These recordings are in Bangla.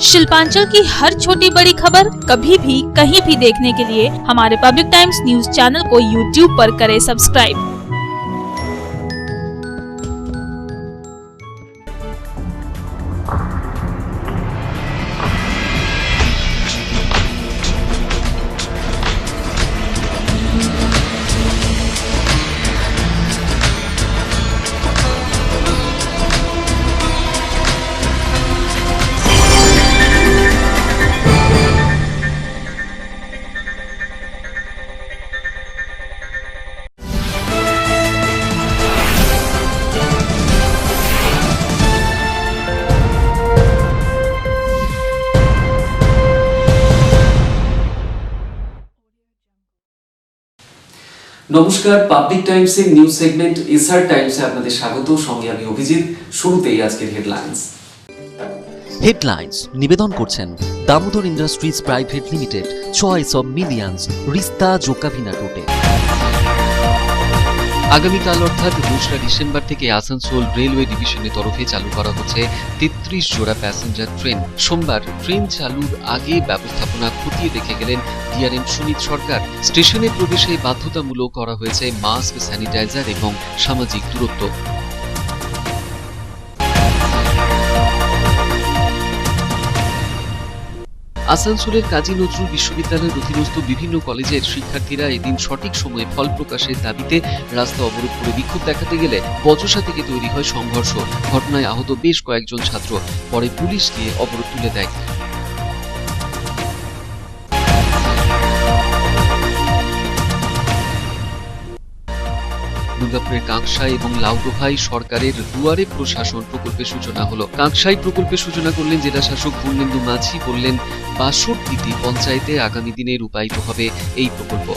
शिल्पांचल की हर छोटी बड़ी खबर कभी भी कहीं भी देखने के लिए हमारे पब्लिक टाइम्स न्यूज चैनल को यूट्यूब पर करें सब्सक्राइब। নমস্কার, পাবলিক টাইমসের নিউজ সেগমেন্ট এসআর টাইমসে আপনাদের স্বাগত। সঙ্গে আমি অভিজিৎ। শুরুতেই আজকের হেডলাইন্স নিবেদন করছেন Damodar industries private limited, choice of millions, রিস্তা জোকাভিনা টোটে। আগামীকাল অর্থাৎ 2রা ডিসেম্বর থেকে আসানসোল রেলওয়ে ডিভিশনের তরফে চালু করা হচ্ছে 33 জোড়া প্যাসেঞ্জার ট্রেন। সোমবার ট্রেন চালুর আগে ব্যবস্থাপনা খতিয়ে দেখে গেলেন ডিআরএম সুমিত সরকার। স্টেশনে প্রবেশে বাধ্যতামূলক করা হয়েছে মাস্ক, স্যানিটাইজার এবং সামাজিক দূরত্ব। আসানসোলের কাজী নজরুল বিশ্ববিদ্যালয়ের অধীনস্থ বিভিন্ন কলেজের শিক্ষার্থীরা এদিন সঠিক সময়ে ফল প্রকাশের দাবিতে রাস্তা অবরোধ করে বিক্ষোভ দেখাতে গেলে বচসা থেকে তৈরি হয় সংঘর্ষ। ঘটনায় আহত বেশ কয়েকজন ছাত্র। পরে পুলিশ গিয়ে অবরোধ তুলে দেয়। দুর্গাপুরের কাঁকসাই এবং লাউদোহাই সরকারের দুয়ারে প্রশাসন প্রকল্পের সূচনা হলো। কাঁকসাই প্রকল্পের সূচনা করলেন জেলা শাসক পূর্ণেন্দু মাঝি। বললেন ৬২টি পঞ্চায়েতে আগামী দিনে রূপায়িত হবে এই প্রকল্প।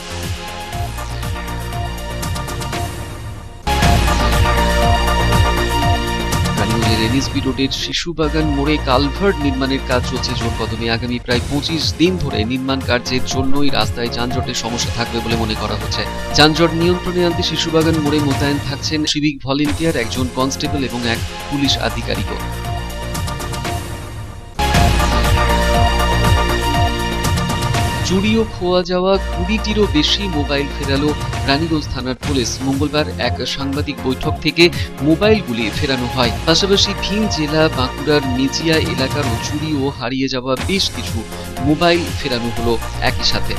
এনএসবি রোডের শিশুবাগান মোড়ে কালভার্ট নির্মাণের কাজ চলছে জোর কদমে। আগামী প্রায় 25 দিন ধরে নির্মাণ কার্যের জন্যই রাস্তায় যানজটের সমস্যা থাকবে বলে মনে করা হচ্ছে। যানজট নিয়ন্ত্রণে আনতে শিশুবাগান মোড়ে মোতায়েন থাকছেন সিভিক ভলেন্টিয়ার, একজন কনস্টেবল এবং এক পুলিশ আধিকারিকও। চুরি ও খোয়া যাওয়া 20টিরও বেশি মোবাইল ফেরালো রানীগঞ্জ থানার পুলিশ। মঙ্গলবার এক সাংবাদিক বৈঠক থেকে মোবাইলগুলি ফেরানো হয়। পাশাপাশি ভিন জেলা বাঁকুড়ার মেজিয়া এলাকারও চুরি ও হারিয়ে যাওয়া বেশ কিছু মোবাইল ফেরানো হলো একই সাথে।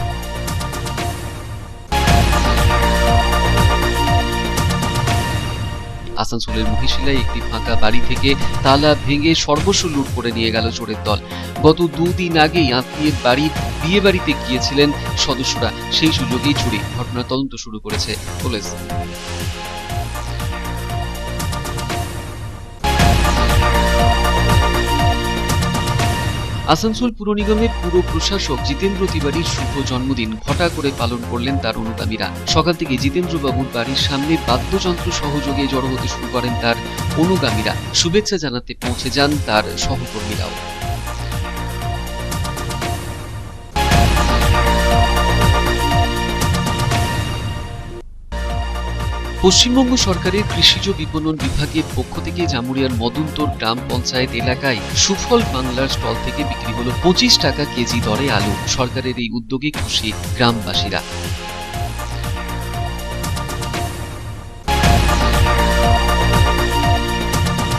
আসানসোলের মহিশিলায় একটি ফাঁকা বাড়ি থেকে তালা ভেঙে সর্বস্ব লুট করে নিয়ে গেল চোরের দল। গত 2 দিন আগেই আত্মীয়ের বিয়ে বাড়িতে গিয়েছিলেন সদস্যরা, সেই সুযোগেই চুরি। ঘটনার তদন্ত শুরু করেছে পুলিশ। আসানসোল পুর নিগমের পুর প্রশাসক জিতেন্দ্র তিওয়ারির শুভ জন্মদিন ঘটা করে পালন করলেন তার অনুগামীরা। সকাল থেকে জিতেন্দ্র বাবুর বাড়ির সামনে বাদ্যযন্ত্র সহযোগে জড়ো হতে শুরু করেন তার অনুগামীরা। শুভেচ্ছা জানাতে পৌঁছে যান তার সহকর্মীরাও। পশ্চিমবঙ্গ সরকারের কৃষিজ বিপণন বিভাগের পক্ষ থেকে জামুরিয়ার মদনতোর গ্রাম পঞ্চায়েত এলাকায় সুফল বাংলার স্টল থেকে বিক্রি হলো 25 টাকা কেজি দরে আলু। সরকারের এই উদ্যোগে খুশি গ্রামবাসীরা।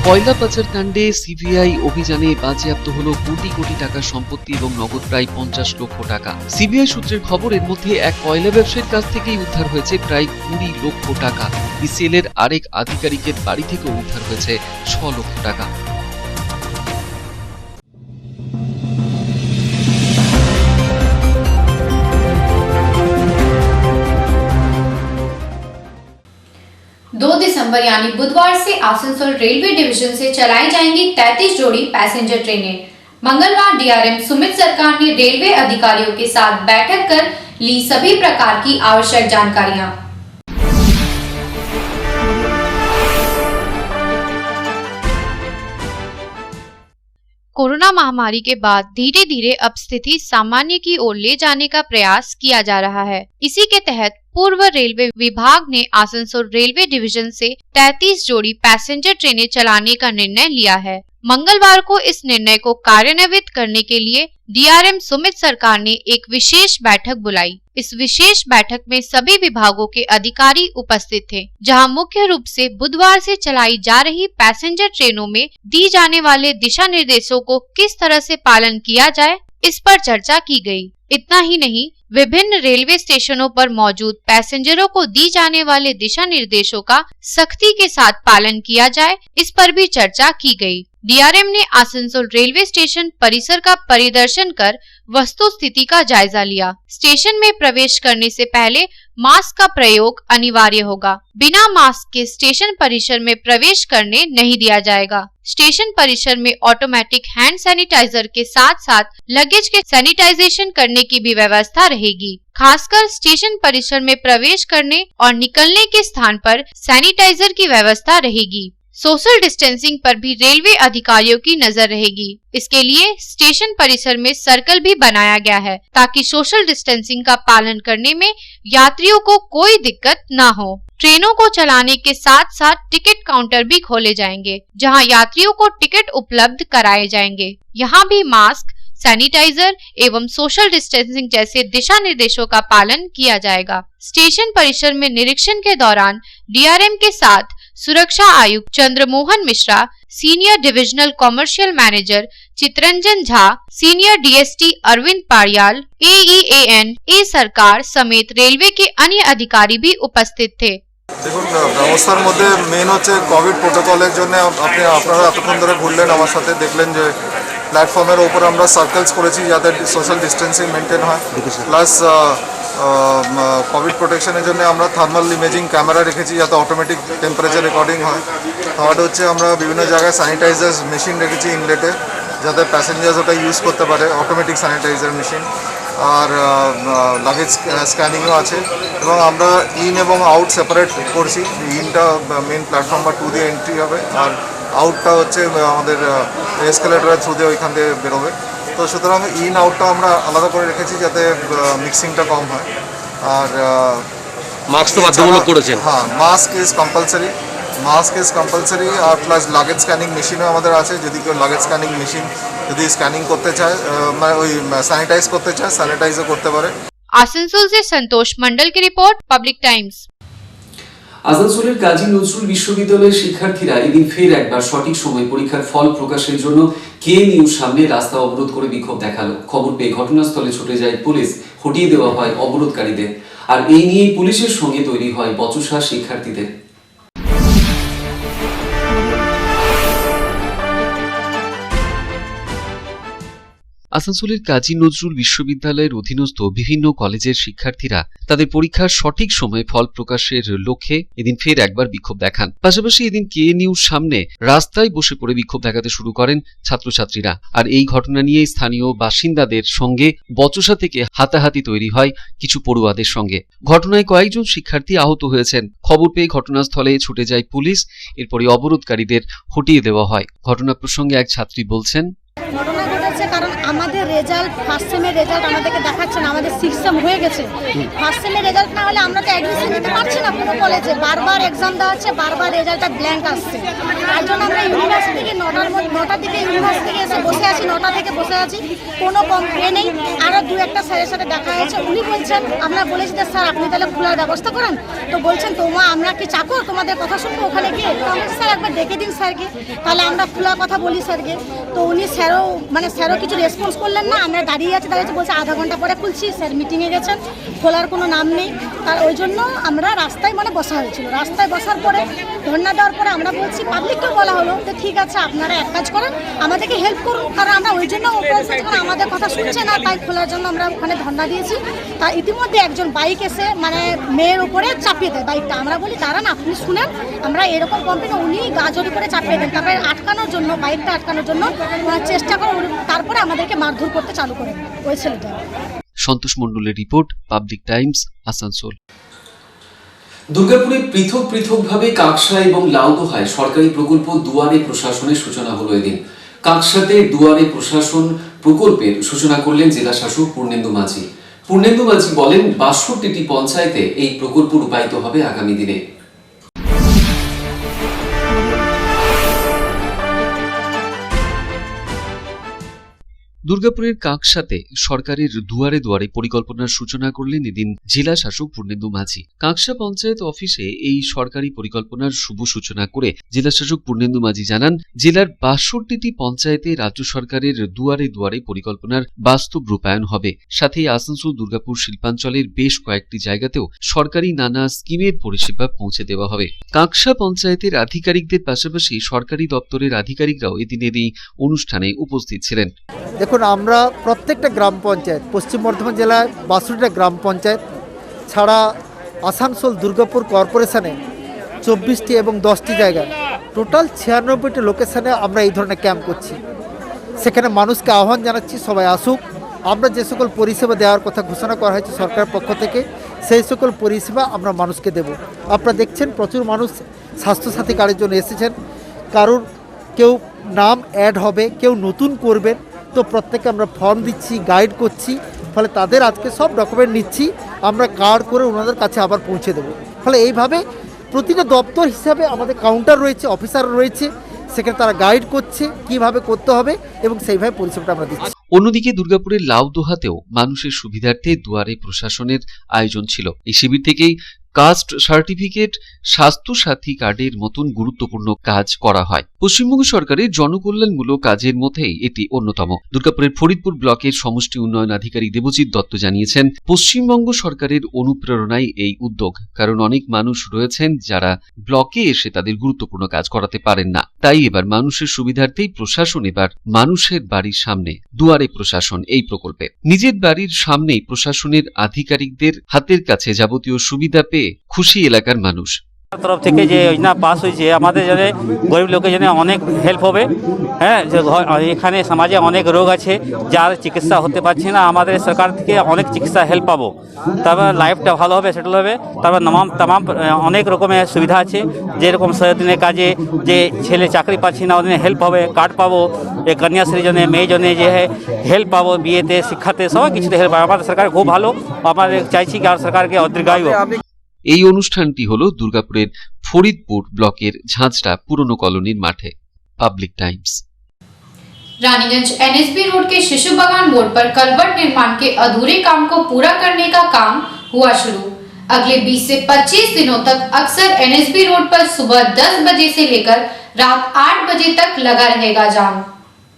কয়লা পাচার কাণ্ডে সিবিআই অভিযানে বাজেয়াপ্ত হলো কোটি কোটি টাকার সম্পত্তি এবং নগদ প্রায় 50 লক্ষ টাকা। সিবিআই সূত্রের খবর, এর মধ্যে এক কয়লা ব্যবসায়ীর কাছ থেকেই উদ্ধার হয়েছে প্রায় 20 লক্ষ টাকা। ইসিএল আরেক আধিকারিকের বাড়ি থেকেও উদ্ধার হয়েছে 6 লক্ষ টাকা। दिसंबर यानी बुधवार से आसनसोल रेलवे डिवीजन से चलाई जाएंगी 33 जोड़ी पैसेंजर ट्रेनें। मंगलवार डीआरएम सुमित सरकार ने रेलवे अधिकारियों के साथ बैठक कर ली सभी प्रकार की आवश्यक जानकारियां। कोरोना महामारी के बाद धीरे धीरे अब स्थिति सामान्य की ओर ले जाने का प्रयास किया जा रहा है। इसी के तहत पूर्व रेलवे विभाग ने आसनसोल रेलवे डिवीजन से 33 जोड़ी पैसेंजर ट्रेनें चलाने का निर्णय लिया है। मंगलवार को इस निर्णय को कार्यान्वित करने के लिए डीआरएम सुमित सरकार ने एक विशेष बैठक बुलाई। इस विशेष बैठक में सभी विभागों के अधिकारी उपस्थित थे, जहां मुख्य रूप से बुधवार से चलाई जा रही पैसेंजर ट्रेनों में दी जाने वाले दिशा निर्देशों को किस तरह से पालन किया जाए, इस पर चर्चा की गई। इतना ही नहीं, विभिन्न रेलवे स्टेशनों पर मौजूद पैसेंजरों को दी जाने वाले दिशा निर्देशों का सख्ती के साथ पालन किया जाए, इस पर भी चर्चा की गई। डीआरएम ने आसनसोल रेलवे स्टेशन परिसर का परिदर्शन कर वस्तु स्थिति का जायजा लिया। स्टेशन में प्रवेश करने से पहले मास्क का प्रयोग अनिवार्य होगा। बिना मास्क के स्टेशन परिसर में प्रवेश करने नहीं दिया जाएगा। स्टेशन परिसर में ऑटोमेटिक हैंड सैनिटाइजर के साथ साथ लगेज के सैनिटाइजेशन करने की भी व्यवस्था रहेगी। खासकर स्टेशन परिसर में प्रवेश करने और निकलने के स्थान पर सैनिटाइजर की व्यवस्था रहेगी। सोशल डिस्टेंसिंग पर भी रेलवे अधिकारियों की नजर रहेगी। इसके लिए स्टेशन परिसर में सर्कल भी बनाया गया है, ताकि सोशल डिस्टेंसिंग का पालन करने में यात्रियों को कोई दिक्कत न हो। ट्रेनों को चलाने के साथ साथ टिकट काउंटर भी खोले जाएंगे, जहां यात्रियों को टिकट उपलब्ध कराए जाएंगे। यहाँ भी मास्क, सैनिटाइजर एवं सोशल डिस्टेंसिंग जैसे दिशा निर्देशों का पालन किया जाएगा। स्टेशन परिसर में निरीक्षण के दौरान डीआरएम के साथ सुरक्षा आयुक्त Chandramohan Mishra, senior divisional commercial manager Chittaranjan Jha, senior DST Arvind Pariyal, AEAN, A Sarkar समेत रेलवे के अन्य अधिकारी भी उपस्थित थे। দেখুন, ব্যবস্থার মধ্যে মেন হচ্ছে কোভিড প্রোটোকলের জন্য আপনারা এতক্ষণ ধরে ঘুরলেন, আমার সাথে দেখলেন যে প্ল্যাটফর্মের ওপর আমরা সার্কেলস করেছি যাতে সোশ্যাল ডিস্টেন্সিং মেনটেন হয়। প্লাস কোভিড প্রোটেকশনের জন্য আমরা থার্মাল ইমেজিং ক্যামেরা রেখেছি যাতে অটোমেটিক টেম্পারেচার রেকর্ডিং হয়। থার্ড হচ্ছে আমরা বিভিন্ন জায়গায় স্যানিটাইজার মেশিন রেখেছি ইনলেটে, যাতে প্যাসেঞ্জার্স ওটা ইউজ করতে পারে, অটোমেটিক স্যানিটাইজার মেশিন। আর লাগেজ স্ক্যানিংও আছে এবং আমরা ইন এবং আউট সেপারেট করছি। ইনটা মেন প্ল্যাটফর্ম বা 2 দিয়ে এন্ট্রি হবে, আর আউটটা হচ্ছে আমাদের এসকেলেটরের থ্রু দিয়ে ওইখান দিয়ে বেরোবে। তো সুতরাং ইন আউটটা আমরা আলাদা করে রেখেছি যাতে মিক্সিংটা কম হয়। আর মাস্ক তো বাধ্যতামূলক করেছেন? হ্যাঁ, মাস্ক ইজ কম্পালসারি। আর প্লাস লাগেজ স্ক্যানিং মেশিনও আমাদের আছে। যদি কেউ লাগেজ স্ক্যানিং মেশিন যদি স্ক্যানিং করতে চায়, মানে ওই স্যানিটাইজ করতে চায়, স্যানিটাইজও করতে পারে। आसनसोल से संतोष मंडल की रिपोर्ट, पब्लिक टाइम्स। আসানসোলের কাজী নজরুল বিশ্ববিদ্যালয়ের শিক্ষার্থীরা এদিন ফের একবার সঠিক সময় পরীক্ষার ফল প্রকাশের জন্য কেএনইউর সামনে রাস্তা অবরোধ করে বিক্ষোভ দেখালো। খবর পেয়ে ঘটনাস্থলে ছুটে যায় পুলিশ, হটিয়ে দেওয়া হয় অবরোধকারীদের। আর এই নিয়েই পুলিশের সঙ্গে তৈরি হয় বচসা শিক্ষার্থীদের। আসানসোলের কাজী নজরুল বিশ্ববিদ্যালয়ের অধীনস্থ বিভিন্ন কলেজের শিক্ষার্থীরা তাদের পরীক্ষার সঠিক সময়ে ফল প্রকাশের লক্ষ্যে এদিন ফের একবার বিক্ষোভ দেখান। পাশাপাশি এদিন কেএনইউর সামনে রাস্তায় বসে পড়ে বিক্ষোভ দেখাতে শুরু করেন ছাত্রছাত্রীরা। আর এই ঘটনা নিয়ে স্থানীয় বাসিন্দাদের সঙ্গে বচসা থেকে হাতাহাতি তৈরি হয় কিছু পড়ুয়াদের সঙ্গে। ঘটনায় কয়েকজন শিক্ষার্থী আহত হয়েছেন। খবর পেয়ে ঘটনাস্থলে ছুটে যায় পুলিশ, এরপরই অবরোধকারীদের হটিয়ে দেওয়া হয়। ঘটনা প্রসঙ্গে এক ছাত্রী বলছেন, কারণ আমাদের রেজাল্ট, ফার্স্ট সেমের রেজাল্ট আমাদেরকে দেখাচ্ছে না, আমাদের 6 সেম হয়ে গেছে। ফার্স্ট সেমের রেজাল্ট না হলে আমরা তো অ্যাডমিশন নিতে পারছি না কোনো কলেজে। বারবার এক্সাম দেওয়া হচ্ছে, বারবার রেজাল্টটা ব্ল্যাঙ্ক আসছে। তার জন্য আমরা ইউনিভার্সিটি থেকে 9টার দিকে ইউনিভার্সিটি থেকে এসে বসে আছি, 9টা থেকে বসে আছি, কোনো কমপ্লেন নেই। আরও 2-1টা স্যারের সাথে দেখা হয়েছে, উনি বলছেন, আমরা বলেছি যে স্যার আপনি তাহলে খোলার ব্যবস্থা করেন। তো বলছেন আমরা কি চাকর, তোমাদের কথা শুনবো ওখানে গিয়ে? তো আমি স্যার একবার ডেকে দিন স্যারকে, তাহলে আমরা খোলার কথা বলি স্যারকে। তো উনি স্যারও কিছু রেসপন্স করলেন না। আমরা দাঁড়িয়ে আছি, বলছে আধা ঘন্টা পরে খুলছি, স্যার মিটিংয়ে গেছেন, খোলার কোনো নাম নেই। তার ওই জন্য আমরা রাস্তায় বসা হয়েছিল। রাস্তায় বসার পরে ধর্ণা দেওয়ার পরে আমরা বলছি, পাবলিককেও বলা হলো যে ঠিক আছে আপনারা এক কাজ করেন, আমাদেরকে হেল্প করুন। কারণ আমরা ওই জন্য আমাদের কথা শুনছে না, তাই খোলার জন্য আমরা ওখানে ধর্ণা দিয়েছি। তা ইতিমধ্যে একজন বাইক এসে মেয়ের উপরে চাপিয়ে দেয় বাইকটা। আমরা বলি দাঁড়ান, আপনি শুনেন, আমরা এরকম কমপ্লেন, উনি গা জড়ি করে চাপিয়ে দেন। তারপরে আটকানোর জন্য, বাইকটা আটকানোর জন্য চেষ্টা করে, তারপরে আমাদেরকে মারধর করতে চালু করেন ওই ছেলেটা। সন্তোষ মণ্ডলের রিপোর্ট, পাবলিক টাইমস, আসানসোল। দুর্গাপুরে পৃথকভাবে কাকসা এবং লাউদোহায় সরকারি প্রকল্প দুয়ারে প্রশাসনের সূচনা হলো এদিন। কাকসাতে দুয়ারে প্রশাসন প্রকল্পের সূচনা করলেন জেলা শাসক পূর্ণেন্দু মাঝি। পূর্ণেন্দু মাঝি বলেন, 62টি পঞ্চায়েতে এই প্রকল্প রূপায়িত হবে আগামী দিনে। দুর্গাপুরের কাঁকসাতে সরকারের দুয়ারে দুয়ারে পরিকল্পনার সূচনা করলেন এদিন জেলা শাসক পূর্ণেন্দু মাঝি। কাঁকসা পঞ্চায়েত অফিসে এই সরকারি পরিকল্পনার শুভ সূচনা করে জেলা শাসক পূর্ণেন্দু মাঝি জানান, জেলার ৬২টি পঞ্চায়েতে রাজ্য সরকারের দুয়ারে দুয়ারে পরিকল্পনার বাস্তব রূপায়ণ হবে। সাথে আসানসোল দুর্গাপুর শিল্পাঞ্চলের বেশ কয়েকটি জায়গাতেও সরকারি নানা স্কিমের পরিষেবা পৌঁছে দেওয়া হবে। কাঁকসা পঞ্চায়েতের আধিকারিকদের পাশাপাশি সরকারি দপ্তরের আধিকারিকরাও এদিনের এই অনুষ্ঠানে উপস্থিত ছিলেন। দেখুন, আমরা প্রত্যেকটা গ্রাম পঞ্চায়েত, পশ্চিম বর্ধমান জেলায় ৬২টা গ্রাম পঞ্চায়েত ছাড়া আসানসোল দুর্গাপুর কর্পোরেশনে ২৪টি এবং 10টি জায়গায় টোটাল ৯৬টি লোকেশনে আমরা এই ধরনের ক্যাম্প করছি। সেখানে মানুষকে আহ্বান জানাচ্ছি, সবাই আসুক। আমরা যে সকল পরিষেবা দেওয়ার কথা ঘোষণা করা হয়েছে সরকারের পক্ষ থেকে, সেই সকল পরিষেবা আমরা মানুষকে দেব। আপনারা দেখছেন প্রচুর মানুষ স্বাস্থ্যসাথী কার্ডের জন্য এসেছেন। কারোর কেউ নাম অ্যাড হবে, কেউ নতুন করবেন, তো প্রত্যেকে আমরা ফর্ম দিচ্ছি, গাইড করছি। ফলে তাদের আজকে সব ডকুমেন্ট নিচ্ছি, আমরা কার্ড করে ওনাদের কাছে আবার পৌঁছে দেবো। ফলে এইভাবে প্রতিটা দপ্তর হিসাবে আমাদের কাউন্টার রয়েছে, অফিসার রয়েছে, সেখানে তারা গাইড করছে কিভাবে করতে হবে এবং সেইভাবে পরিষেবাটা আমরা দিচ্ছি। অন্যদিকে দুর্গাপুরের লাউদোহাতেও মানুষের সুবিধার্থে দুয়ারে প্রশাসনের আয়োজন ছিল। এই শিবির থেকেই কাস্ট সার্টিফিকেট, স্বাস্থ্যসাথী কার্ডের মতন গুরুত্বপূর্ণ কাজ করা হয়। পশ্চিমবঙ্গ সরকারের জনকল্যাণমূলক কাজের মধ্যেই এটি অন্যতম। দুর্গাপুরের ফরিদপুর ব্লকের সমষ্টি উন্নয়ন আধিকারিক দেবজিৎ দত্ত জানিয়েছেন, পশ্চিমবঙ্গ সরকারের অনুপ্রেরণায় এই উদ্যোগ। কারণ অনেক মানুষ রয়েছেন যারা ব্লকে এসে তাদের গুরুত্বপূর্ণ কাজ করাতে পারেন না। তাই এবার মানুষের সুবিধার্থেই প্রশাসন এবার মানুষের বাড়ির সামনে দুয়ারে প্রশাসন এই প্রকল্পে নিজের বাড়ির সামনেই প্রশাসনের আধিকারিকদের হাতের কাছে যাবতীয় সুবিধা পেয়ে খুশি এলাকার মানুষ। তরফ থেকে যে যোজনা পাস হয়েছে আমাদের জন্য গরিব লোকের জন্য অনেক হেল্প হবে। হ্যাঁ, যে এখানে সমাজে অনেক রোগ আছে যার চিকিৎসা হতে পারছে না, আমাদের সরকার থেকে অনেক চিকিৎসা হেল্প পাবো। তারপর লাইফটা ভালো হবে, সেটেল হবে। তারপর তামাম অনেক রকমের সুবিধা আছে, যেরকম দিনের কাজে যে ছেলে চাকরি পাচ্ছে না ওদের হেল্প হবে, কার্ড পাবো। এই কন্যাশ্রীর জন্য মেয়ের জন্য যে হেল্প পাবো, বিয়েতে শিক্ষাতে সব কিছুতে হেল্প পাবো। আমাদের সরকার খুব ভালো, আমাদের চাইছি কি আর সরকারকে অদীর্ঘায়ু। এই অনুষ্ঠানটি হলো দুর্গাপুরের ফরিদপুর ব্লকের ঝাঁঝরা पुरानो कॉलोनी माठे। Public times. Raniganj NSB road के शिशु बागान मोड़ पर कलवर्ट निर्माण के अधूरे काम को पूरा करने का काम हुआ शुरू। अगले 20 से 25 दिनों तक अक्सर एनएसबी रोड पर सुबह 10 बजे से लेकर रात 8 बजे तक लगा रहेगा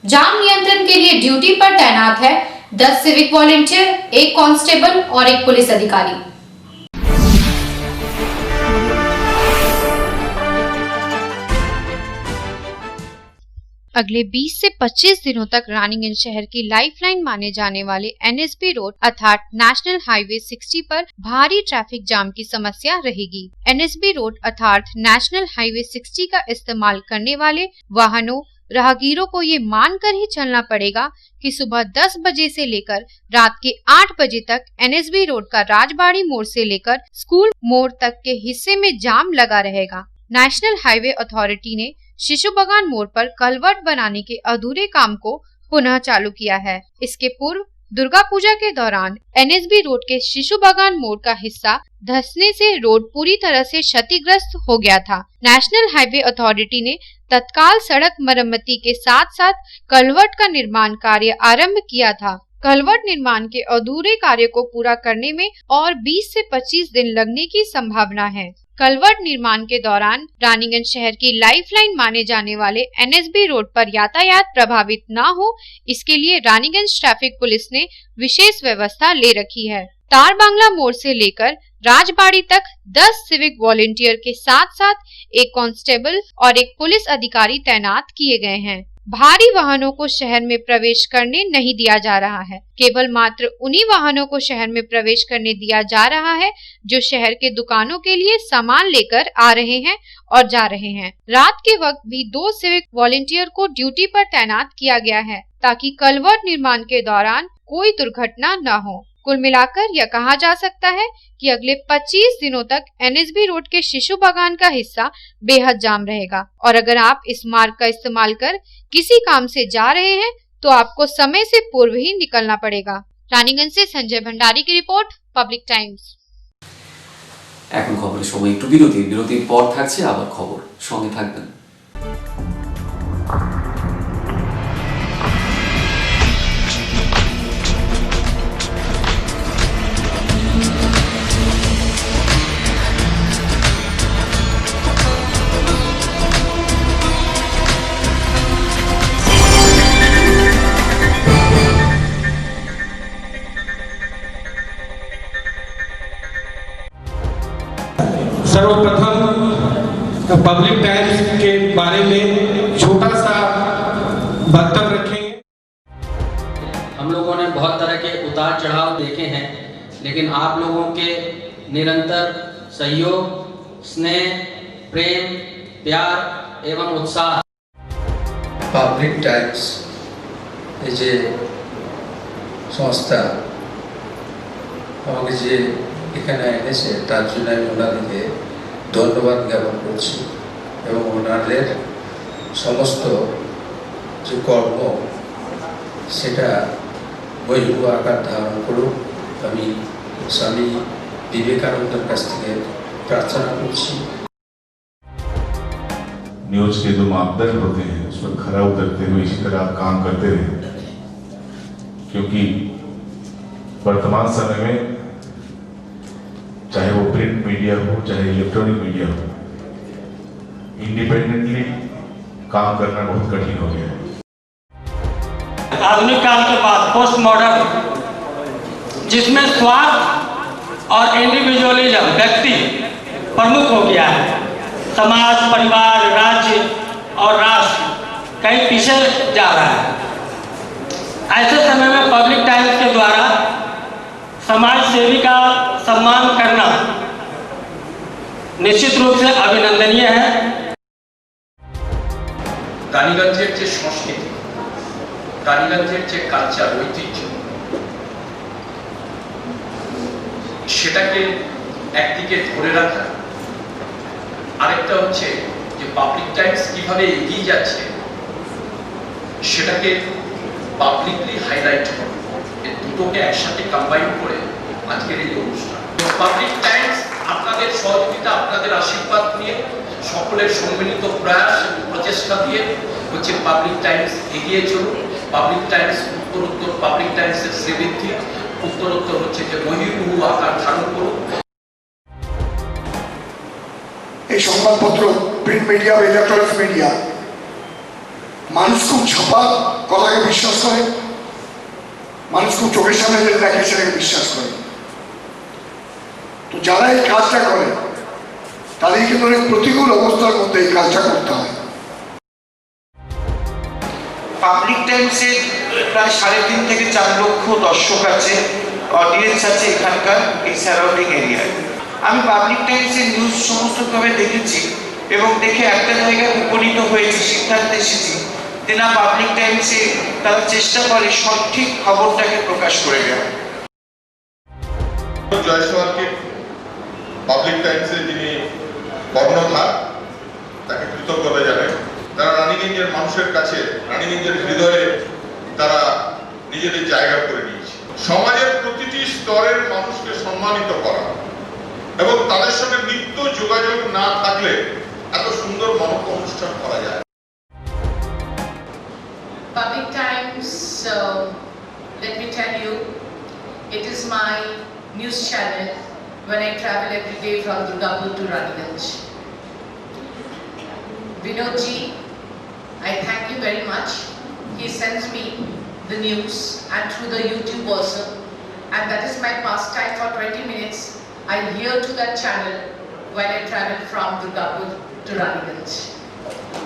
जाम नियंत्रण के लिए ड्यूटी पर तैनात है 10 सिविक वॉलंटियर, 1 कांस्टेबल और 1 पुलिस अधिकारी। अगले 20 से 25 दिनों तक रानीगंज शहर की लाइफलाइन माने जाने वाले एनएसबी रोड अर्थात नेशनल हाईवे 60 पर भारी ट्रैफिक जाम की समस्या रहेगी। एनएसबी रोड अर्थात नेशनल हाईवे 60 का इस्तेमाल करने वाले वाहनों, राहगीरों को ये मानकर ही चलना पड़ेगा कि सुबह 10 बजे से लेकर रात के 8 बजे तक एनएसबी रोड का राजबाड़ी मोड़ से लेकर स्कूल मोड़ तक के हिस्से में जाम लगा रहेगा। नेशनल हाईवे अथॉरिटी ने शिशु बागान मोड़ पर कलवर्ट बनाने के अधूरे काम को पुनः चालू किया है। इसके पूर्व दुर्गा पूजा के दौरान एनएसबी रोड के शिशु बागान मोड़ का हिस्सा धंसने से रोड पूरी तरह से क्षतिग्रस्त हो गया था। नेशनल हाईवे अथॉरिटी ने तत्काल सड़क मरम्मती के साथ साथ कलवर्ट का निर्माण कार्य आरंभ किया था। कलवर्ट निर्माण के अधूरे कार्य को पूरा करने में और 20 से 25 दिन लगने की संभावना है। कलवर्ट निर्माण के दौरान रानीगंज शहर की लाइफलाइन माने जाने वाले एनएसबी रोड पर यातायात प्रभावित न हो, इसके लिए रानीगंज ट्रैफिक पुलिस ने विशेष व्यवस्था ले रखी है। तार बांग्ला मोड़ से लेकर राजबाड़ी तक 10 सिविक वॉलंटियर के साथ साथ 1 कांस्टेबल और 1 पुलिस अधिकारी तैनात किए गए हैं। भारी वाहनों को शहर में प्रवेश करने नहीं दिया जा रहा है। केवल मात्र उन्हीं वाहनों को शहर में प्रवेश करने दिया जा रहा है जो शहर के दुकानों के लिए सामान लेकर आ रहे हैं और जा रहे हैं। रात के वक्त भी 2 सिविक वॉलंटियर को ड्यूटी पर तैनात किया गया है ताकि कलवर्ट निर्माण के दौरान कोई दुर्घटना न हो। कुल मिलाकर यह कहा जा सकता है कि अगले 25 दिनों तक एनएसबी रोड के शिशु बागान का हिस्सा बेहद जाम रहेगा और अगर आप इस मार्ग का इस्तेमाल कर किसी काम से जा रहे हैं तो आपको समय से पूर्व ही निकलना पड़ेगा। रानीगंज से संजय भंडारी की रिपोर्ट, पब्लिक टाइम्स। এখন খবরের সময় একটু বিরতির পর থাকছে আবার খবর, সঙ্গে থাকবেন। पब्लिक टाइम्स के बारे में छोटा सा वक्तव्य रखेंगे। हम लोगों ने बहुत तरह के उतार चढ़ाव देखे हैं, लेकिन आप लोगों के निरंतर सहयोग, स्नेह, प्रेम, प्यार एवं उत्साह। পাবলিক টাইমস এই যে সংস্থা আমাকে যে এখানে এনেছে তার জন্য আমি ওনাদেরকে ধন্যবাদ জ্ঞাপন করছি এবং ওনাদের সমস্ত যে কর্ম সেটা বৈভব আকার ধারণ করুক আমি স্বামী বিবেকানন্দের কাছ থেকে প্রার্থনা করছি। न्यूज के जो मापदंड होते हैं उस पर खरा उतरते हुए इसी तरह आप काम करते रहे, क्योंकि वर्तमान समय में चाहे वो प्रिंट मीडिया हो चाहे इलेक्ट्रॉनिक मीडिया हो, इंडिपेंडेंटली काम करना बहुत कठिन हो गया है। आधुनिक काल के बाद पोस्ट मॉडर्न, जिसमें स्वार्थ और इंडिविजुअलिज्म व्यक्ति प्रमुख हो गया है, समाज, परिवार, राज्य और राष्ट्र कहीं पीछे जा रहा है। ऐसे समय में पब्लिक टाइम्स के द्वारा समाज सेवी का सम्मान करना निश्चित रूप से अभिनंदनीय है। রানীগঞ্জের যে সংস্কৃতি, রানীগঞ্জের যে কালচার, ঐতিহ্য, সেটাকে একদিকে ধরে রাখা, আরেকটা হচ্ছে যে পাবলিক টাইমস কিভাবে এগিয়ে যাচ্ছে সেটাকে পাবলিকলি হাইলাইট করা, এই দুটোকে একসাথে কম্বাইন করে আজকের এই অনুষ্ঠান। পাবলিক টাইমস আপনাদের সহযোগিতা, আপনাদের আশীর্বাদ নিয়ে, সকলের সম্মিলিত প্রয়াস এবং প্রচেষ্টা দিয়ে হচ্ছে পাবলিক টাইমস এগিয়ে চলুন। পাবলিক টাইমস উত্তরোত্তর, পাবলিক টাইমসের শ্রীবৃদ্ধি উত্তরোত্তর হচ্ছে যে বহির্মুখ আকার ধারণ করুন। এই সংবাদপত্র, প্রিন্ট মিডিয়া বা ইলেকট্রনিক্স মিডিয়া, মানুষ খুব ছাপা কথাকে বিশ্বাস করে, মানুষ খুব চোখের সামনে যেটা দেখে সেটাকে বিশ্বাস করে। তো যারা এই কাজটা করে তাদের কিন্তু অনেক প্রতিকূল অবস্থার মধ্যে এই কাজটা করতে হয়। পাবলিক টাইমসে প্রায় 3.5 থেকে 4 লক্ষ দর্শক আছে, অডিয়েন্স আছে এখানকার এই সারাউন্ডিং এরিয়ায়। আমি পাবলিক টাইমসের নিউজ সমস্তভাবে দেখেছি এবং দেখে একটা জায়গায় উপনীত হয়েছি, সিদ্ধান্তে এসেছি যে না, পাবলিক টাইমসে তারা চেষ্টা করে সঠিক খবরটাকে প্রকাশ করে দেওয়া। জয়সওয়ালকে পাবলিক টাইমসের যিনি কর্ণধার, তাকে কৃতজ্ঞতা জানাই। তারা রানীগঞ্জের মানুষের কাছে, রানীগঞ্জের হৃদয়ে তারা নিজেদের জায়গা করে নিয়েছে। সমাজের প্রতিটি স্তরের মানুষকে সম্মানিত করা এবং তাদের সঙ্গে নিত্য যোগাযোগ না থাকলে এত সুন্দর মহৎ অনুষ্ঠান করা যায়। Public Times, let me tell you, it is my news channel when I travel every day from Durgapur to Raniganj. Vinodji, I thank you very much. He sends me the news and through the YouTube also, and that is my pastime for 20 minutes. I hear to that channel when I travel from Durgapur to Raniganj.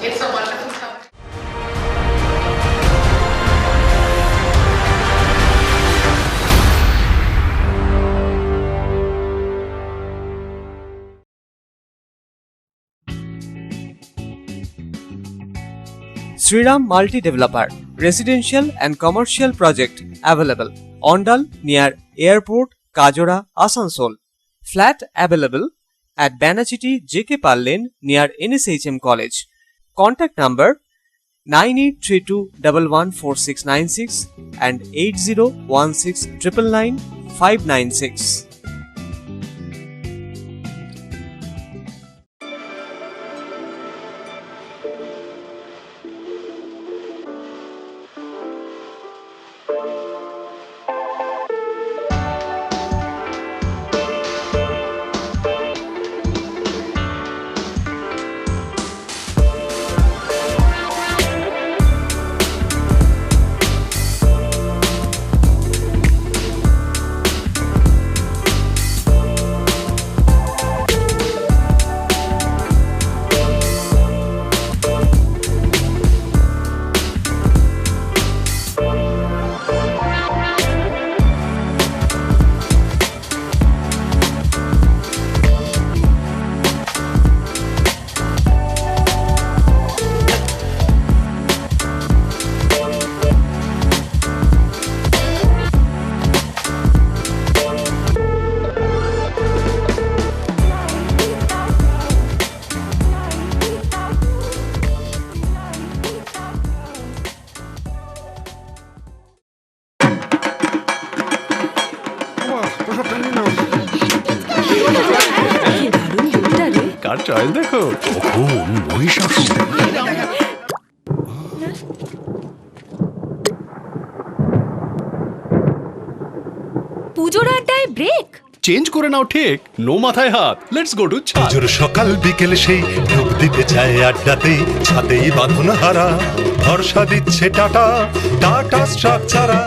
It's a wonderful company. Sriram Multi Developer, residential and commercial project available. Ondal near Airport, Kajora, Asansol. Flat available at Banachiti JK Pal Lane near NSHM College. Contact number 9832114696 and 8016999596. Choice দেখো, কখন মহিষাসুর। পুজোর আড্ডায় ব্রেক চেঞ্জ করে নাও ঠিক, নো মাথায় হাত, লেটস গো টু ছাদ। পুজোর সকাল বিকেল সেই ডুব দিতে যায় আড্ডাতে, ছাদেই বাঁধন হারা ভরসা দিচ্ছে টাটা, টাটা স্ট্রাকচারা।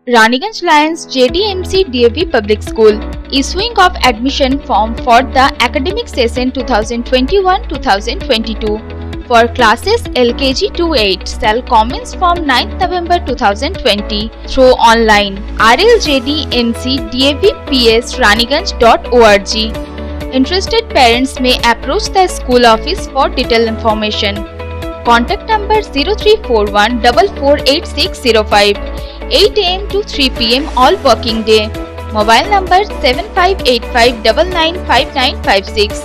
Raniganj Lions JDMC DAV Public School issuing of admission form for the academic session 2021-2022 for classes LKG to 8 shall commence from 9th November 2020 through online rljdmc davps raniganj.org. Interested parents may approach the school office for detailed information. Contact number 0341 448605, 8 am to 3 pm all working day. Mobile number 7585995956,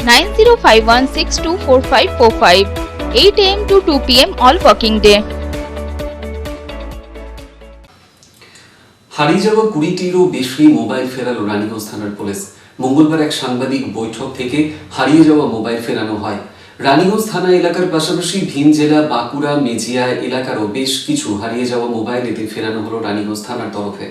9051624545, 8 am to 2 pm all working day. হারিয়ে যাওয়া 20টিরও বেশি মোবাইল ফেরালো রানীগঞ্জ থানার পুলিশ। মঙ্গলবার এক সাংবাদিক বৈঠক থেকে হারিয়ে যাওয়া মোবাইল ফেরানো হয়। রানীগঞ্জ থানা এলাকার পাশাপাশি ভিন জেলা বাঁকুড়া মেজিয়া এলাকারও বেশ কিছু হারিয়ে যাওয়া মোবাইল এদিন ফেরানো হলো রানীগঞ্জ থানার তরফে।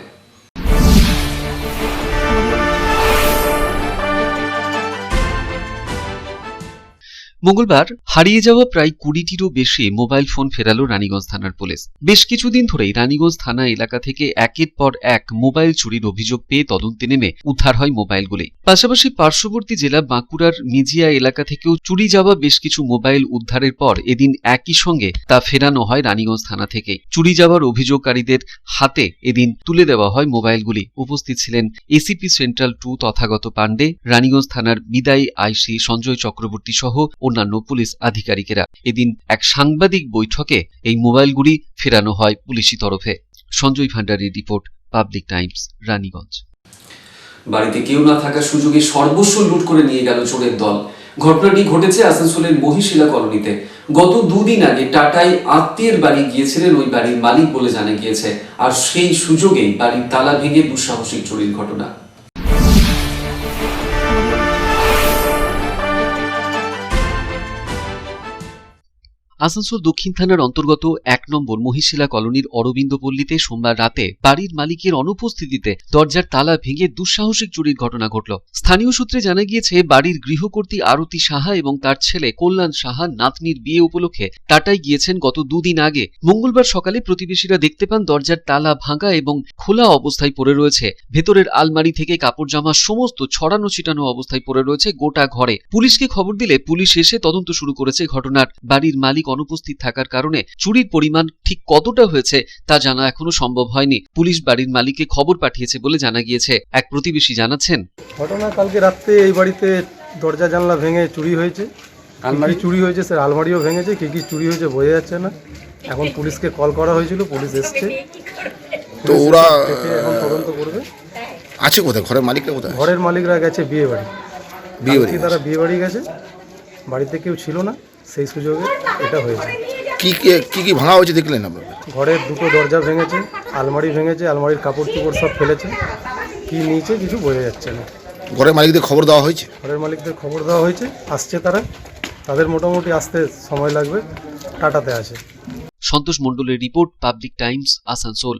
মঙ্গলবার হারিয়ে যাওয়া প্রায় 20টিরও বেশি মোবাইল ফোন ফেরালো রানীগঞ্জ থানার পুলিশ। বেশ কিছুদিন ধরেই রানীগঞ্জ থানা এলাকা থেকে একের পর এক মোবাইল চুরির অভিযোগ পেয়ে তদন্তে নেমে উদ্ধার হয় মোবাইলগুলি। পাশাপাশি পার্শ্ববর্তী জেলা বাঁকুড়ার মিজিয়া এলাকা থেকেও চুরি যাওয়া বেশ কিছু মোবাইল উদ্ধারের পর এদিন একই সঙ্গে তা ফেরানো হয় রানীগঞ্জ থানা থেকে। চুরি যাওয়ার অভিযোগকারীদের হাতে এদিন তুলে দেওয়া হয় মোবাইলগুলি। উপস্থিত ছিলেন এসিপি সেন্ট্রাল 2 তথাগত পাণ্ডে, রানীগঞ্জ থানার বিদায়ী আইসি সঞ্জয় চক্রবর্তী সহ অন্যান্য পুলিশ আধিকারিকেরা। এদিন এক সাংবাদিক বৈঠকে এই মোবাইলগুলি ফেরানো হয় পুলিশি তরফে। সঞ্জয় ভান্ডারীর রিপোর্ট, পাবলিক টাইমস, রানীগঞ্জ। বাড়িতে কেউ না থাকার সুযোগে সর্বস্ব লুট করে নিয়ে গেল চোরের দল। ঘটনাটি ঘটেছে আসানসোলের মহিশিলা কলোনিতে। গত দুদিন আগে টাটায় আত্মীয়ের বাড়ি গিয়েছিলেন ওই বাড়ির মালিক বলে জানা গিয়েছে, আর সেই সুযোগেই বাড়ির তালা ভেঙে দুঃসাহসিক চুরির ঘটনা। আসানসোল দক্ষিণ থানার অন্তর্গত 1 নম্বর মহিশিলা কলোনির অরবিন্দ পল্লীতে সোমবার রাতে বাড়ির মালিকের অনুপস্থিতিতে দরজার তালা ভেঙে দুঃসাহসিক চুরির ঘটনা ঘটল। স্থানীয় সূত্রে জানা গিয়েছে, বাড়ির গৃহকর্ত্রী আরতি সাহা এবং তার ছেলে কল্যাণ সাহা নাতনির বিয়ে উপলক্ষে টাটায় গিয়েছেন গত দুদিন আগে। মঙ্গলবার সকালে প্রতিবেশীরা দেখতে পান দরজার তালা ভাঙা এবং খোলা অবস্থায় পড়ে রয়েছে। ভেতরের আলমারি থেকে কাপড় জামা সমস্ত ছড়ানো ছিটানো অবস্থায় পড়ে রয়েছে গোটা ঘরে। পুলিশকে খবর দিলে পুলিশ এসে তদন্ত শুরু করেছে ঘটনার। বাড়ির মালিক অনুপস্থিত থাকার কারণে চুরির পরিমাণ ঠিক কতটা হয়েছে তা জানা এখনো সম্ভব হয়নি। পুলিশ বাড়ির মালিককে খবর পাঠিয়েছে বলে জানা গিয়েছে। এক প্রতিবেশী জানাচ্ছেন, ঘটনা কালকে রাত্রে এই বাড়িতে দরজা জানলা ভেঙে চুরি হয়েছে, আলমারি চুরি হয়েছে, স্যার আলমারিও ভেঙেছে। কি চুরি হয়েছে বোঝা যাচ্ছে না। এখন পুলিশকে কল করা হয়েছিল, পুলিশ এসছে, তো ওরা এখন তদন্ত করবে। আছে কোথায়? ঘরের মালিকরা কোথায়? ঘরের মালিকরা গেছে বিয়ে বাড়ি। তারা বিয়ে বাড়ি গেছে, বাড়িতে কেউ ছিল না, সেই সুযোগে এটা হয়েছে। কি কি ভাঙা হয়েছে দেখলেন আপনারা? ঘরের দুটো দরজা ভেঙেছে, আলমারি ভেঙেছে, আলমারির কাপড় চোপড় সব ফেলেছে। কি নিয়েছে কিছু বোঝা যাচ্ছে না। ঘরের মালিকদের খবর দেওয়া হয়েছে? ঘরের মালিকদের খবর দেওয়া হয়েছে, আসছে তারা। তাদের মোটামুটি আসতে সময় লাগবে, টাটাতে আছে। সন্তোষ মণ্ডলের report, public Times, Asansol.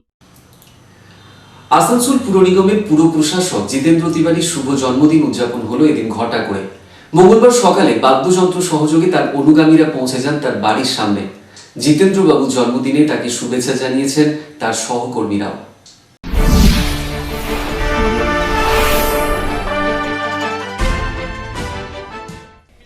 Asansol পুর নিগমের পুর প্রশাসক জিতেন্দ্র তিওয়ারির শুভ জন্মদিন উদযাপন হলো এদিন ঘটা করে। মঙ্গলবার সকালে বাদ্যযন্ত্র সহযোগে তার অনুগামীরা পৌঁছে যান তার বাড়ির সামনে। জিতেন্দ্র বাবুর জন্মদিনে তাকে শুভেচ্ছা জানিয়েছেন তার সহকর্মীরাও।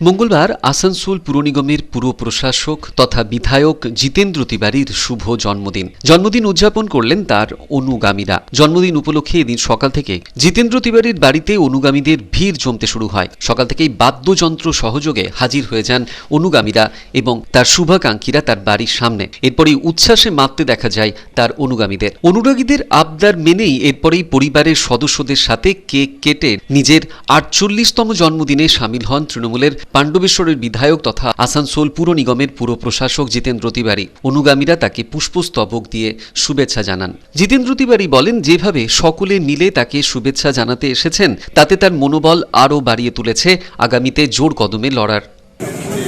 মঙ্গলবার আসানসোল পুর নিগমের পুর প্রশাসক তথা বিধায়ক জিতেন্দ্র তিওয়ারির শুভ জন্মদিন। জন্মদিন উদযাপন করলেন তার অনুগামীরা। জন্মদিন উপলক্ষে এদিন সকাল থেকে জিতেন্দ্র তিওয়ারির বাড়িতে অনুগামীদের ভিড় জমতে শুরু হয়। সকাল থেকেই বাদ্যযন্ত্র সহযোগে হাজির হয়ে যান অনুগামীরা এবং তার শুভাকাঙ্ক্ষীরা তার বাড়ির সামনে। এরপরেই উচ্ছ্বাসে মাততে দেখা যায় তার অনুগামীদের। অনুরাগীদের আবদার মেনেই এরপরেই পরিবারের সদস্যদের সাথে কেক কেটে নিজের 48তম জন্মদিনে সামিল হন তৃণমূলের পাণ্ডবেশ্বরের বিধায়ক তথা আসানসোল পুর নিগমের পুর প্রশাসক জিতেন্দ্র তিওয়ারি। অনুগামীরা তাকে পুষ্পস্তবক দিয়ে শুভেচ্ছা জানান। জিতেন্দ্র তিওয়ারি বলেন, যেভাবে সকলে মিলে তাকে শুভেচ্ছা জানাতে এসেছেন তাতে তার মনোবল আরও বাড়িয়ে তুলেছে আগামীতে জোর কদমে লড়ার।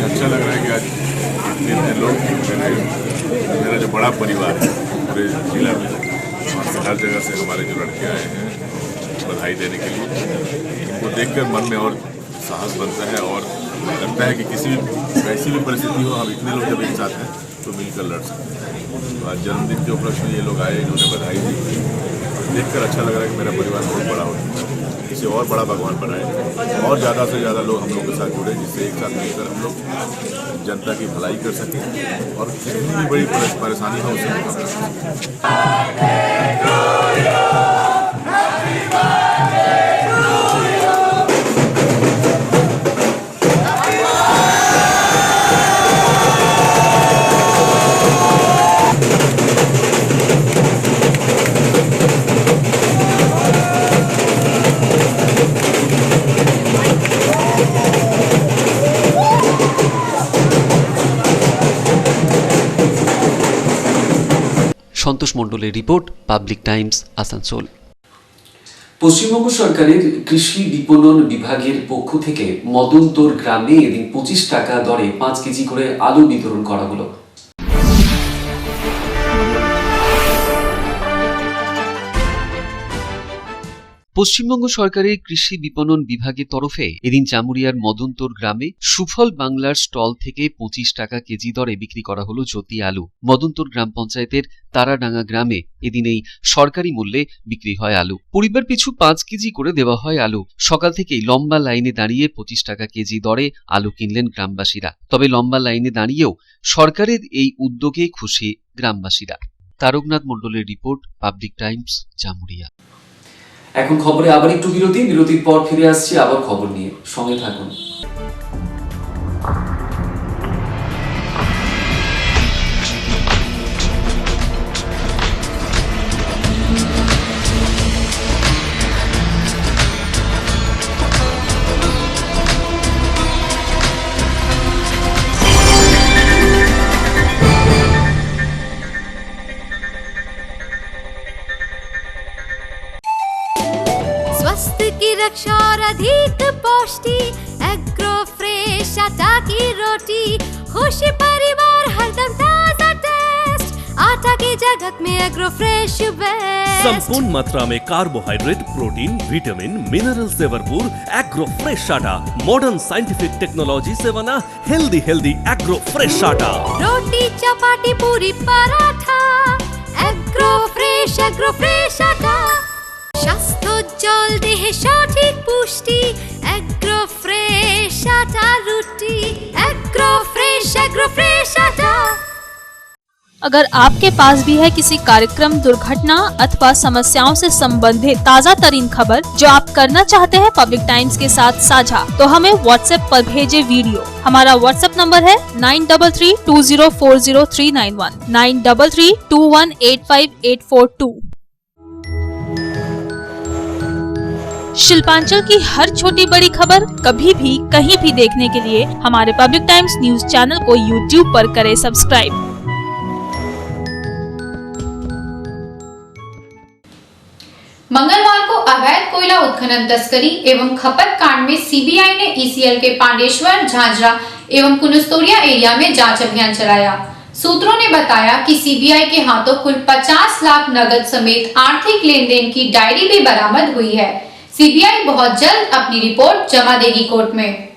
अच्छा लग रहा है कि आज इतने लोग, मेरा जो बड़ा परिवार है पूरे जिला में, हर जगह से हमारे जो लड़के आए हैं बधाई देने के लिए, इनको देखकर मन में और साहस बनता है और लगता है कि कैसी भी परिस्थिति हो, हम इतने लोग जब एक साथ हैं तो मिलकर लड़ सकते हैं। तो आज जन्मदिन के उपलक्ष्य में ये लोग आए, इन्होंने बधाई दी, देखकर अच्छा लग रहा है कि मेरा परिवार बहुत बड़ा हो चुका है। इसे और बड़ा भगवान बनाए और ज़्यादा से ज़्यादा लोग हम लोग के साथ जुड़े, जिससे एक साथ मिलकर हम लोग जनता की भलाई कर सकें और जितनी भी बड़ी परेशानी हो उसे मुकाबला कर সন্তোষ মণ্ডলের report, public Times, Asansol. Paschimbanga সরকারের কৃষি বিপণন বিভাগের পক্ষ থেকে মদনতোর গ্রামে এদিন 25 টাকা দরে 5 কেজি করে আলু বিতরণ করা হলো। পশ্চিমবঙ্গ সরকারের কৃষি বিপণন বিভাগের তরফে এদিন জামুরিয়ার মদনতোর গ্রামে সুফল বাংলার স্টল থেকে 25 টাকা কেজি দরে বিক্রি করা হলো জ্যোতি আলু। মদনতোর গ্রাম পঞ্চায়েতের তারাডাঙ্গা গ্রামে এদিন এই সরকারি মূল্যে বিক্রি হয় আলু। পরিবার পিছু 5 কেজি করে দেওয়া হয় আলু। সকাল থেকেই লম্বা লাইনে দাঁড়িয়ে 25 টাকা কেজি দরে আলু কিনলেন গ্রামবাসীরা। তবে লম্বা লাইনে দাঁড়িয়েও সরকারের এই উদ্যোগে খুশি গ্রামবাসীরা। তারকনাথ মণ্ডলের রিপোর্ট, পাবলিক টাইমস, জামুরিয়া। এখন খবরে আবার একটু বিরতির পর ফিরে আসছি আবার খবর নিয়ে, সঙ্গে থাকুন। स्वास्थ्य की रक्षा और अधिक पौष्टि, एग्रो फ्रेश आटा की रोटी, खुशी परिवार हरदम ताजा टेस्ट, आटा की जगत में एग्रो फ्रेश बेस्ट। संपूर्ण मात्रा में कार्बोहाइड्रेट, प्रोटीन, विटामिन, मिनरल से भरपूर एग्रो फ्रेश आटा मॉडर्न साइंटिफिक टेक्नोलॉजी से बना हेल्दी एग्रो फ्रेश आटा। रोटी चपाटी पूरी पराठा, एग्रो फ्रेश आटा, স্বাস্থ্যোজ্জ্বল দেহে সঠিক পুষ্টি, এগ্রো ফ্রেশ আটা রুটি, এগ্রো ফ্রেশ আটা। अगर आपके पास भी है किसी कार्यक्रम, दुर्घटना अथवा समस्याओं से संबंधित ताज़ा तरीन खबर जो आप करना चाहते हैं पब्लिक टाइम्स के साथ साझा, तो हमें व्हाट्सएप पर भेजे वीडियो। हमारा व्हाट्सएप नंबर है 9332040391, 9332185842। शिल्पांचल की हर छोटी बड़ी खबर कभी भी कहीं भी देखने के लिए हमारे पब्लिक टाइम्स न्यूज चैनल को यूट्यूब पर करें सब्सक्राइब। मंगलवार को अवैध कोयला उत्खनन, तस्करी एवं खपत कांड में सीबीआई ने ईसीएल के पांडेश्वर, झांझरा एवं कुनस्तोरिया एरिया में जांच अभियान चलाया। सूत्रों ने बताया कि सीबीआई के हाथों कुल 50 लाख नगद समेत आर्थिक लेन देन की डायरी भी बरामद हुई है। सीबीआई बहुत जल्द अपनी रिपोर्ट जमा देगी कोर्ट में।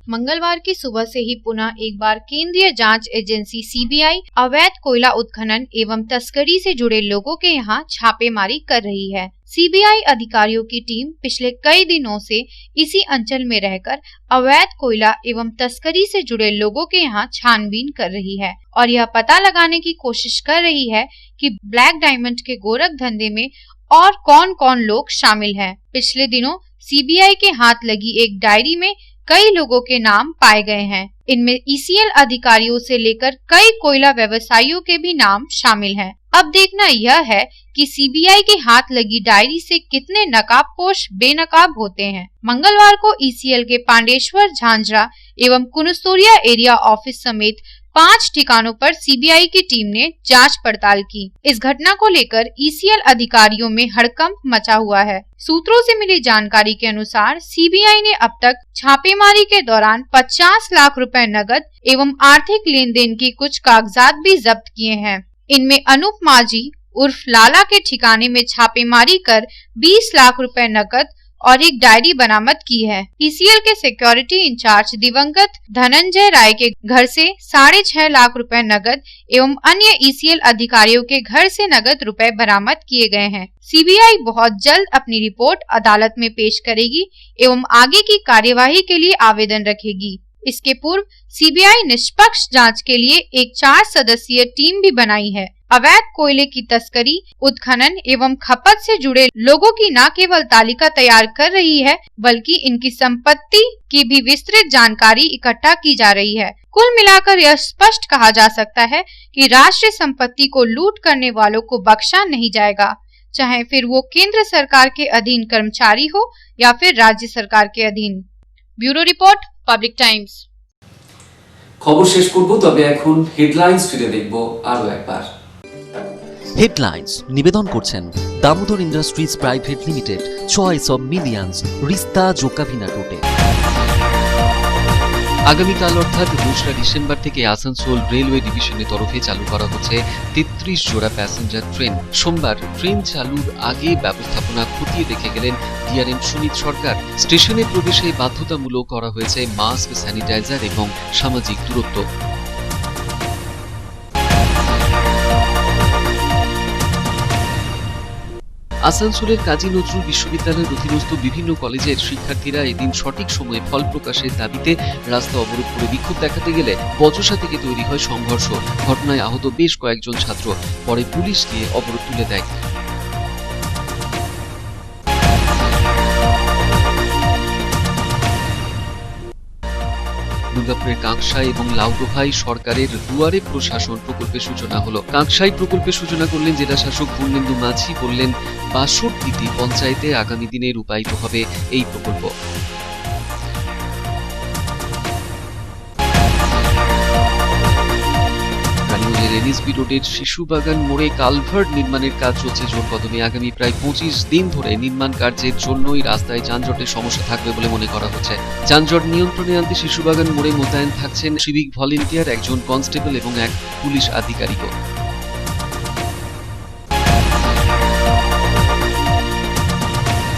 मंगलवार की सुबह से ही पुनः एक बार केंद्रीय जांच एजेंसी सीबीआई अवैध कोयला उत्खनन एवं तस्करी से जुड़े लोगों के यहां छापेमारी कर रही है। सीबीआई अधिकारियों की टीम पिछले कई दिनों से इसी अंचल में रहकर अवैध कोयला एवं तस्करी से जुड़े लोगों के यहां छानबीन कर रही है और यह पता लगाने की कोशिश कर रही है कि ब्लैक डायमंड के गोरख धंधे में और कौन कौन लोग शामिल हैं। पिछले दिनों सीबीआई के हाथ लगी एक डायरी में कई लोगों के नाम पाए गए हैं। इनमें ईसीएल अधिकारियों से लेकर कई कोयला व्यवसायियों के भी नाम शामिल हैं। अब देखना यह है कि सीबीआई के हाथ लगी डायरी से कितने नकाबपोश बेनकाब होते हैं। मंगलवार को ईसीएल के पांडेश्वर, झांझरा एवं कुनस्तोरिया एरिया ऑफिस समेत 5 ठिकानों पर सीबीआई की टीम ने जांच पड़ताल की। इस घटना को लेकर ईसीएल अधिकारियों में हड़कंप मचा हुआ है। सूत्रों से मिली जानकारी के अनुसार सीबीआई ने अब तक छापेमारी के दौरान 50 लाख रुपए नकद एवं आर्थिक लेन देन की कुछ कागजात भी जब्त किए हैं। इनमें अनूप माझी उर्फ लाला के ठिकाने में छापेमारी कर 20 लाख रुपए नकद और एक डायरी बरामद की है। ईसीएल के सिक्योरिटी इंचार्ज दिवंगत धनंजय राय के घर से 6.5 लाख रुपए नकद एवं अन्य ईसीएल अधिकारियों के घर से नकद रुपए बरामद किए गए हैं। सीबीआई बहुत जल्द अपनी रिपोर्ट अदालत में पेश करेगी एवं आगे की कार्यवाही के लिए आवेदन रखेगी। इसके पूर्व सीबीआई निष्पक्ष जांच के लिए एक 4 सदस्यीय टीम भी बनाई है। अवैध कोयले की तस्करी, उत्खनन एवं खपत से जुड़े लोगों की न केवल तालिका तैयार कर रही है, बल्कि इनकी संपत्ति की भी विस्तृत जानकारी इकट्ठा की जा रही है। कुल मिलाकर यह स्पष्ट कहा जा सकता है कि राष्ट्रीय संपत्ति को लूट करने वालों को बख्शा नहीं जाएगा, चाहे फिर वो केंद्र सरकार के अधीन कर्मचारी हो या फिर राज्य सरकार के अधीन। Bureau report, public Times. খবর শেষ করব, তবে এখন হেডলাইন্স ফিরে দেখব আরো একবার। হেডলাইন্স নিবেদন করছেন Damodar industries private limited, choice of millions, রিস্তা জোকাভিনা রোডে। আগামীকাল অর্থাৎ 2রা ডিসেম্বর থেকে আসানসোল রেলওয়ে ডিভিশনের তরফে চালু করা হচ্ছে 33 জোড়া প্যাসেঞ্জার ট্রেন। সোমবার ট্রেন চালুর আগে ব্যবস্থাপনা খতিয়ে দেখে গেলেন ডিআরএম সুমিত সরকার। স্টেশনে প্রবেশে বাধ্যতামূলক করা হয়েছে মাস্ক, স্যানিটাইজার এবং সামাজিক দূরত্ব। আসানসোলের কাজী নজরুল বিশ্ববিদ্যালয়ের অধীনস্থ বিভিন্ন কলেজের শিক্ষার্থীরা এদিন সঠিক সময়ে ফল প্রকাশের দাবিতে রাস্তা অবরোধ করে বিক্ষোভ দেখাতে গেলে বচসা থেকে তৈরি হয় সংঘর্ষ। ঘটনায় আহত বেশ কয়েকজন ছাত্র, পরে পুলিশ গিয়ে অবরোধ তুলে দেয়। দুর্গাপুরের কাঁকসাই এবং লাউদোহায় সরকারের দুয়ারে প্রশাসন প্রকল্পের সূচনা হলো। কাঁকসাই প্রকল্পের সূচনা করলেন জেলা শাসক পূর্ণেন্দু মাঝি। বললেন ৬২টি পঞ্চায়েতে আগামী দিনে রূপায়িত হবে এই প্রকল্প। এনএসপি রোডের শিশুবাগান মোড়ে কালভার্ট নির্মাণের কাজ চলছে জোর কদমে। আগামী প্রায় 25 দিন ধরে নির্মাণ কার্যের জন্যই রাস্তায় যানজটের সমস্যা থাকবে বলে মনে করা হচ্ছে। যানজট নিয়ন্ত্রণে আনতে শিশুবাগান মোড়ে মোতায়েন থাকছেন সিভিক ভলেন্টিয়ার, একজন কনস্টেবল এবং এক পুলিশ আধিকারিকও।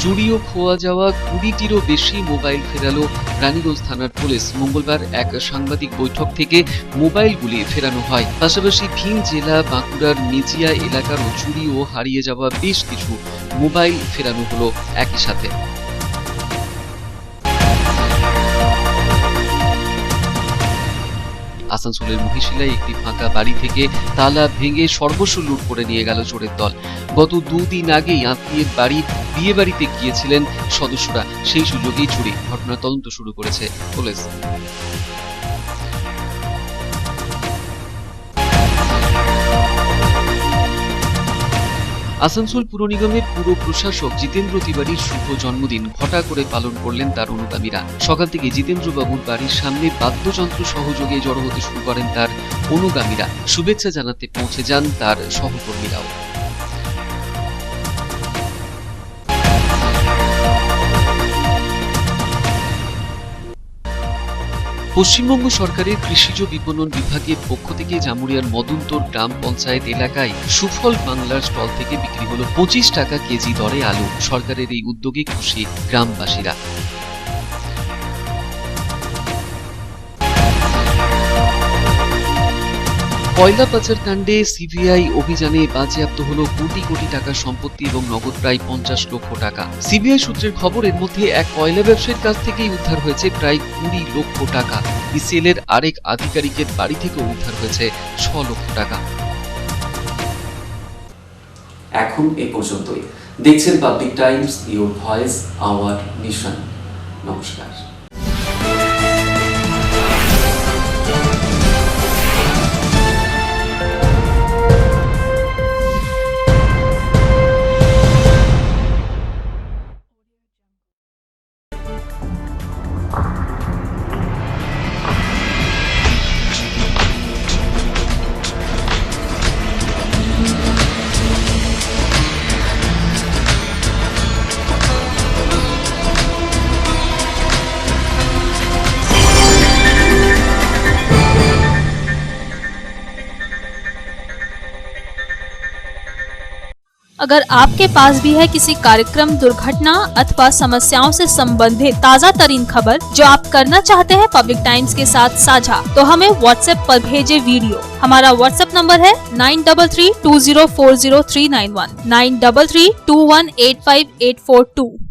চুরি ও খোয়া যাওয়া 20টিরও বেশি মোবাইল ফেরালো রানীগঞ্জ থানার পুলিশ। মঙ্গলবার এক সাংবাদিক বৈঠক থেকে মোবাইলগুলি ফেরানো হয়। পাশাপাশি ভিন জেলা বাঁকুড়ার মেজিয়া এলাকারও চুরি ও হারিয়ে যাওয়া বেশ কিছু মোবাইল ফেরানো হলো একই সাথে। আসানসোলের মহিশিলায় একটি ফাঁকা বাড়ি থেকে তালা ভেঙে সর্বস্ব লুট করে নিয়ে গেল চোরের দল। গত 2 দিন আগেই আত্মীয়ের বিয়ে বাড়িতে গিয়েছিলেন সদস্যরা, সেই সুযোগেই চুরি। ঘটনার তদন্ত শুরু করেছে পুলিশ। আসানসোল পুর নিগমের পুর প্রশাসক জিতেন্দ্র তিওয়ারির শুভ জন্মদিন ঘটা করে পালন করলেন তার অনুগামীরা। সকাল থেকে জিতেন্দ্র বাবুর বাড়ির সামনে বাদ্যযন্ত্র সহযোগে জড়ো হতে শুরু করেন তার অনুগামীরা। শুভেচ্ছা জানাতে পৌঁছে যান তার সহকর্মীরাও। পশ্চিমবঙ্গ সরকারের কৃষিজ বিপণন বিভাগের পক্ষ থেকে জামুরিয়ার মদনতোর গ্রাম পঞ্চায়েত এলাকায় সুফল বাংলার স্টল থেকে বিক্রি হলো 25 টাকা কেজি দরে আলু। সরকারের এই উদ্যোগে খুশি গ্রামবাসীরা। কয়লা পাচার কাণ্ডে সিবিআই অভিযানে বাজেয়াপ্ত হলো কোটি কোটি টাকার সম্পত্তি এবং নগদ প্রায় 50 লক্ষ টাকা। সিবিআই সূত্রের খবর, এর মধ্যে এক কয়লা ব্যবসায়ীর কাছ থেকেই উদ্ধার হয়েছে প্রায় 20 লক্ষ টাকা। ইসিএল এর আরেক আধিকারিকের বাড়ি থেকেও উদ্ধার হয়েছে 6 লক্ষ টাকা। এখন এই পর্যন্তই। দেখছেন public Times, your voice hour mission. নমস্কার। अगर आपके पास भी है किसी कार्यक्रम, दुर्घटना अथवा समस्याओं से संबंधित ताज़ा तरीन खबर जो आप करना चाहते हैं पब्लिक टाइम्स के साथ साझा, तो हमें व्हाट्सएप पर भेजे वीडियो। हमारा व्हाट्सएप नंबर है 9332040391 9332185842।